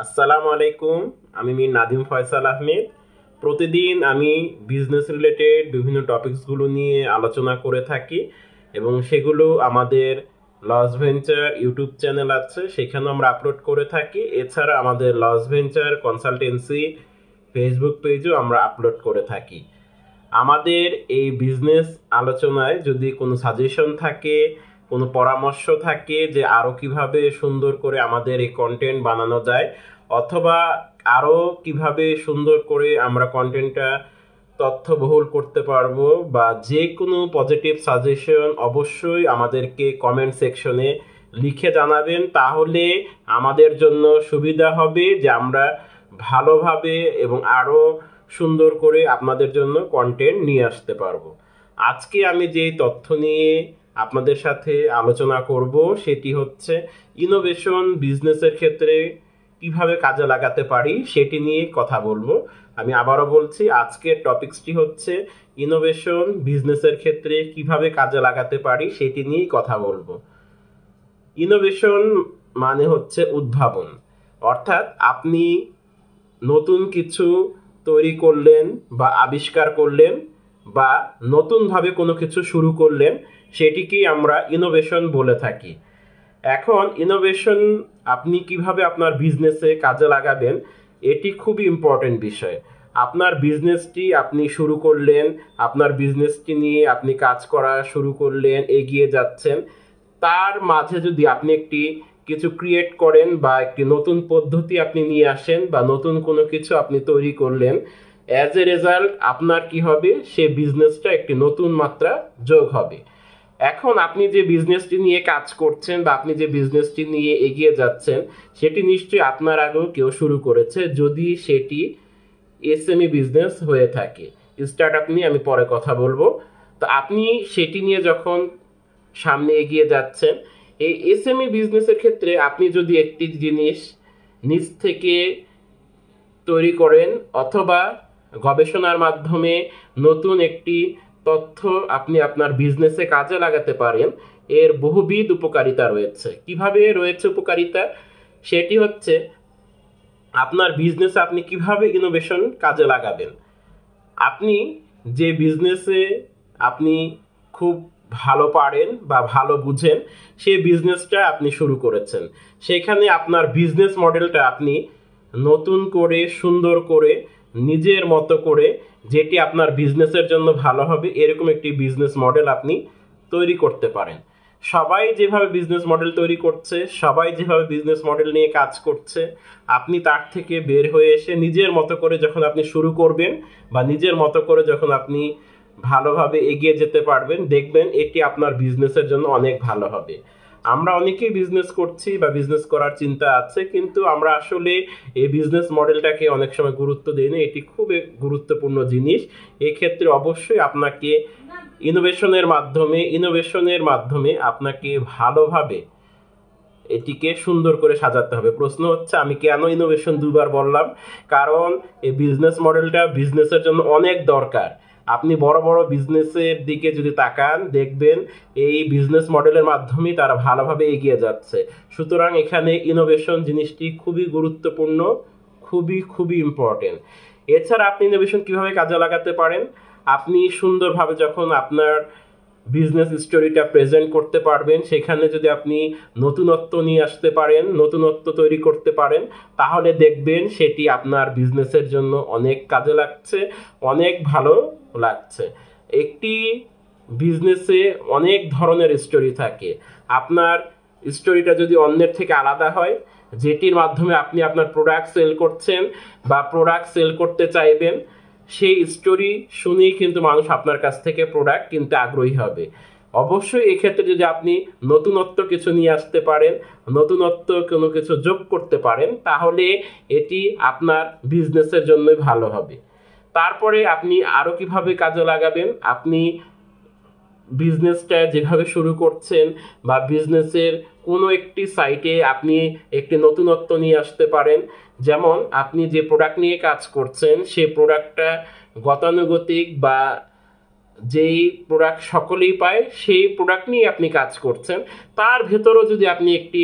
আসসালামু আলাইকুম। আমি মীর নাদিম ফয়সাল আহমেদ। প্রতিদিন আমি বিজনেস রিলেটেড বিভিন্ন টপিকসগুলো নিয়ে আলোচনা করে থাকি এবং সেগুলো আমাদের লস ভেঞ্চার ইউটিউব চ্যানেল আছে, সেখানে আমরা আপলোড করে থাকি। এছাড়া আমাদের লস ভেঞ্চার কনসালটেন্সি ফেসবুক পেজও আমরা আপলোড করে থাকি। আমাদের এই বিজনেস আলোচনায় যদি কোনো সাজেশন থাকে, কোনো পরামর্শ থাকে যে আরও কিভাবে সুন্দর করে আমাদের এই কন্টেন্ট বানানো যায়, অথবা আরও কিভাবে সুন্দর করে আমরা কন্টেন্টটা তথ্যবহুল করতে পারবো, বা যে কোনো পজিটিভ সাজেশন অবশ্যই আমাদেরকে কমেন্ট সেকশনে লিখে জানাবেন। তাহলে আমাদের জন্য সুবিধা হবে যে আমরা ভালোভাবে এবং আরও সুন্দর করে আপনাদের জন্য কন্টেন্ট নিয়ে আসতে পারবো। আজকে আমি যেই তথ্য নিয়ে আপনাদের সাথে আলোচনা করব সেটি হচ্ছে ইনোভেশন বিজনেসের ক্ষেত্রে কিভাবে কাজে লাগাতে পারি সেটি নিয়ে কথা বলবো। আমি আবারও বলছি, আজকের টপিকসটি হচ্ছে ইনোভেশন বিজনেসের ক্ষেত্রে কিভাবে কাজে লাগাতে পারি সেটি নিয়েই কথা বলবো। ইনোভেশন মানে হচ্ছে উদ্ভাবন, অর্থাৎ আপনি নতুন কিছু তৈরি করলেন বা আবিষ্কার করলেন বা নতুনভাবে কোনো কিছু শুরু করলেন, সেটিকেই আমরা ইনোভেশন বলে থাকি। এখন ইনোভেশন আপনি কিভাবে আপনার বিজনেসে কাজে লাগাবেন, এটি খুবই ইম্পর্টেন্ট বিষয়। আপনার বিজনেসটি আপনি শুরু করলেন, আপনার বিজনেসটি নিয়ে আপনি কাজ করা শুরু করলেন, এগিয়ে যাচ্ছেন। তার মাঝে যদি আপনি একটি কিছু ক্রিয়েট করেন বা একটি নতুন পদ্ধতি আপনি নিয়ে আসেন বা নতুন কোনো কিছু আপনি তৈরি করলেন, অ্যাজ এ রেজাল্ট আপনার কি হবে, সে বিজনেসটা একটি নতুন মাত্রা যোগ হবে। এখন আপনি যে বিজনেসটি নিয়ে কাজ করছেন বা আপনি যে বিজনেসটি নিয়ে এগিয়ে যাচ্ছেন, সেটি নিশ্চয়ই আপনার আগেও কেউ শুরু করেছে, যদি সেটি এসএমই বিজনেস হয়ে থাকে। স্টার্ট আপ নিয়ে আমি পরে কথা বলবো। তো আপনি সেটি নিয়ে যখন সামনে এগিয়ে যাচ্ছেন, এই এসএমই বিজনেসের ক্ষেত্রে আপনি যদি একটি জিনিস নিজ থেকে তৈরি করেন অথবা গবেষণার মাধ্যমে নতুন একটি তথ্য আপনি আপনার বিজনেসে কাজে লাগাতে পারেন, এর বহুবিধ উপকারিতা রয়েছে। কিভাবে রয়েছে উপকারিতা, সেটি হচ্ছে আপনার বিজনেসে আপনি কিভাবে ইনোভেশন কাজে লাগাবেন। আপনি যে বিজনেসে আপনি খুব ভালো পারেন বা ভালো বুঝেন, সেই বিজনেসটা আপনি শুরু করেছেন, সেখানে আপনার বিজনেস মডেলটা আপনি নতুন করে সুন্দর করে নিজের মতো করে, যেটি আপনার বিজনেসের জন্য ভালো হবে, এরকম একটি বিজনেস মডেল আপনি তৈরি করতে পারেন। সবাই যেভাবে বিজনেস মডেল তৈরি করছে, সবাই যেভাবে বিজনেস মডেল নিয়ে কাজ করছে, আপনি তার থেকে বের হয়ে এসে নিজের মতো করে যখন আপনি শুরু করবেন বা নিজের মতো করে যখন আপনি ভালোভাবে এগিয়ে যেতে পারবেন, দেখবেন এটি আপনার বিজনেসের জন্য অনেক ভালো হবে। আমরা অনেকেই বিজনেস করছি বা বিজনেস করার চিন্তা আছে, কিন্তু আমরা আসলে এই বিজনেস মডেলটাকে অনেক সময় গুরুত্ব দিই না। এটি খুব গুরুত্বপূর্ণ জিনিস। এক্ষেত্রে অবশ্যই আপনাকে ইনোভেশনের মাধ্যমে আপনাকে ভালোভাবে এটিকে সুন্দর করে সাজাতে হবে। প্রশ্ন হচ্ছে আমি কেন ইনোভেশন দুবার বললাম, কারণ এই বিজনেস মডেলটা বিজনেসের জন্য অনেক দরকার। আপনি বড় বড় বিজনেসের দিকে যদি তাকান, দেখবেন এই বিজনেস মডেলের মাধ্যমেই তারা ভালোভাবে এগিয়ে যাচ্ছে। সুতরাং এখানে ইনোভেশন জিনিসটি খুবই গুরুত্বপূর্ণ, খুবই খুবই ইম্পর্টেন্ট। এছাড়া আপনি ইনোভেশন কিভাবে কাজে লাগাতে পারেন, আপনি সুন্দরভাবে যখন আপনার বিজনেস স্টোরিটা প্রেজেন্ট করতে পারবেন, সেখানে যদি আপনি নতুনত্ব নিয়ে আসতে পারেন, নতুনত্ব তৈরি করতে পারেন, তাহলে দেখবেন সেটি আপনার বিজনেসের জন্য অনেক কাজে লাগছে, অনেক ভালো লাগছে। একটি বিজনেসে অনেক ধরনের স্টোরি থাকে। আপনার স্টোরিটা যদি অন্যের থেকে আলাদা হয়, যেটির মাধ্যমে আপনি আপনার প্রোডাক্ট সেল করছেন বা প্রোডাক্ট সেল করতে চাইবেন, সেই স্টোরি শুনেই কিন্তু মানুষ আপনার কাছ থেকে প্রোডাক্ট কিনতে আগ্রহী হবে। অবশ্যই এক্ষেত্রে যদি আপনি নতুনত্ব কিছু নিয়ে আসতে পারেন, নতুনত্ব কোনো কিছু যোগ করতে পারেন, তাহলে এটি আপনার বিজনেসের জন্যই ভালো হবে। তারপরে আপনি আরও কিভাবে কাজে লাগাবেন, আপনি বিজনেসটা যেভাবে শুরু করছেন বা বিজনেসের কোনো একটি সাইটে আপনি একটি নতুনত্ব নিয়ে আসতে পারেন। যেমন আপনি যে প্রোডাক্ট নিয়ে কাজ করছেন, সেই প্রোডাক্টটা গতানুগতিক বা যেই প্রোডাক্ট সকলেই পায়, সেই প্রোডাক্ট নিয়ে আপনি কাজ করছেন, তার ভেতরেও যদি আপনি একটি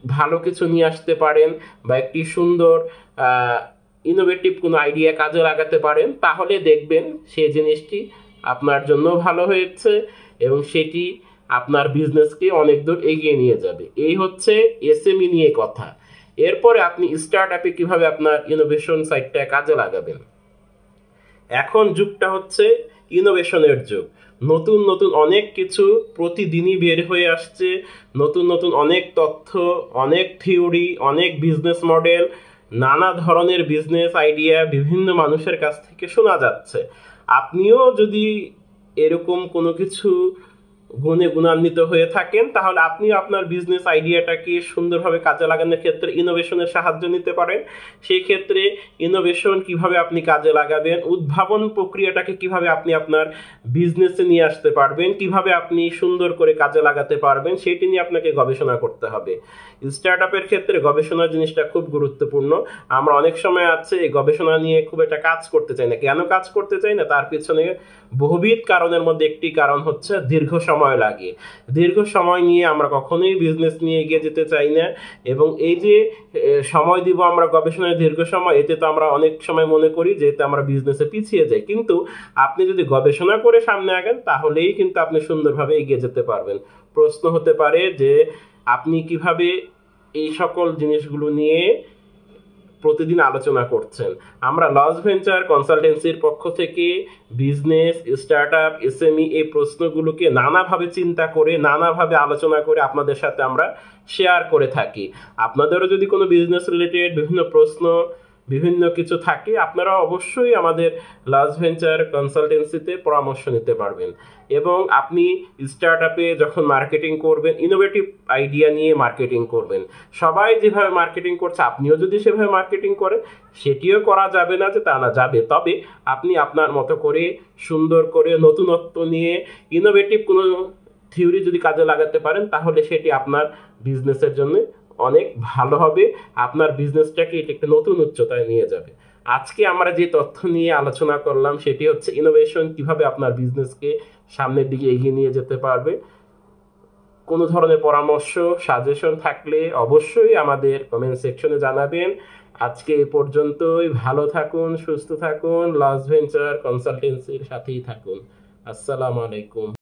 ভালো কিছু নিয়ে আসতে পারেন বা একটি সুন্দর ইনোভেটিভ কোনো আইডিয়া কাজে লাগাতে পারেন, তাহলে দেখবেন সেই জিনিসটি আপনার জন্য ভালো হয়েছে এবং সেটি আপনার বিজনেসকে অনেক দূর এগিয়ে নিয়ে যাবে। এই হচ্ছে এসএমই নিয়ে কথা। এরপরে আপনি স্টার্ট আপে কীভাবে আপনার ইনোভেশন সাইডটা কাজে লাগাবেন। এখন যুগটা হচ্ছে ইনোভেশনের যুগ। নতুন নতুন অনেক কিছু প্রতিদিনই বের হয়ে আসছে, নতুন নতুন অনেক তথ্য, অনেক থিওরি, অনেক বিজনেস মডেল, নানা ধরনের বিজনেস আইডিয়া বিভিন্ন মানুষের কাছ থেকে শোনা যাচ্ছে। আপনিও যদি এরকম কোনো কিছু গুণে গুণান্বিত হয়ে থাকেন, তাহলে আপনিও আপনার বিজনেস আইডিয়াটাকে সুন্দরভাবে কাজে লাগানোর ক্ষেত্রে ইনোভেশনের সাহায্য নিতে পারেন। সেই ক্ষেত্রে ইনোভেশন কিভাবে আপনি কাজে লাগাবেন, উদ্ভাবন প্রক্রিয়াটাকে কিভাবে আপনি আপনার বিজনেসে নিয়ে আসতে পারবেন, কিভাবে আপনি সুন্দর করে কাজে লাগাতে পারবেন, সেটি নিয়ে আপনাকে গবেষণা করতে হবে। স্টার্ট আপের ক্ষেত্রে গবেষণা জিনিসটা খুব গুরুত্বপূর্ণ। আমরা অনেক সময় আছে এই গবেষণা নিয়ে খুব একটা কাজ করতে চাই না। কেন কাজ করতে চাই না? তার পিছনে বহুবিধ কারণের মধ্যে একটি কারণ হচ্ছে দীর্ঘ সময় লাগে। দীর্ঘ সময় নিয়ে আমরা কখনোই বিজনেস নিয়ে এগিয়ে যেতে চাই না। এবং এই যে সময় দিব আমরা গবেষণায় দীর্ঘ সময়, এতে তো আমরা অনেক সময় মনে করি যে এতে আমরা বিজনেসে পিছিয়ে যাই। কিন্তু আপনি যদি গবেষণা করে সামনে আগান, তাহলেই কিন্তু আপনি সুন্দরভাবে এগিয়ে যেতে পারবেন। প্রশ্ন হতে পারে যে আপনি কিভাবে এই সকল জিনিসগুলো নিয়ে প্রতিদিন আলোচনা করছেন। আমরা লস ভেঞ্চার কনসালটেন্সির পক্ষ থেকে বিজনেস, স্টার্ট আপ, এসএমই এই প্রশ্নগুলোকে নানাভাবে চিন্তা করে, নানাভাবে আলোচনা করে আপনাদের সাথে আমরা শেয়ার করে থাকি। আপনাদেরও যদি কোনো বিজনেস রিলেটেড বিভিন্ন প্রশ্ন, বিভিন্ন কিছু থাকে, আপনারা অবশ্যই আমাদের লস ভেঞ্চার কনসালটেন্সিতে পরামর্শ নিতে পারবেন। এবং আপনি স্টার্ট আপে যখন মার্কেটিং করবেন, ইনোভেটিভ আইডিয়া নিয়ে মার্কেটিং করবেন। সবাই যেভাবে মার্কেটিং করছে আপনিও যদি সেভাবে মার্কেটিং করেন, সেটিও করা যাবে না যে তা না, যাবে। তবে আপনি আপনার মতো করে সুন্দর করে নতুনত্ব নিয়ে ইনোভেটিভ কোনো থিওরি যদি কাজে লাগাতে পারেন, তাহলে সেটি আপনার বিজনেসের জন্য অনেক ভালো হবে। আপনার বিজনেসটাকে এটা একটা নতুন উচ্চতায় নিয়ে যাবে। আজকে আমরা যে তথ্য নিয়ে আলোচনা করলাম সেটি হচ্ছে ইনোভেশন কিভাবে আপনার বিজনেসকে সামনের দিকে এগিয়ে নিয়ে যেতে পারবে। কোনো ধরনের পরামর্শ, সাজেশন থাকলে অবশ্যই আমাদের কমেন্ট সেকশনে জানাবেন। আজকে এ পর্যন্তই। ভালো থাকুন, সুস্থ থাকুন, লস ভেঞ্চার কনসালটেন্সির সাথেই থাকুন। আসসালামু আলাইকুম।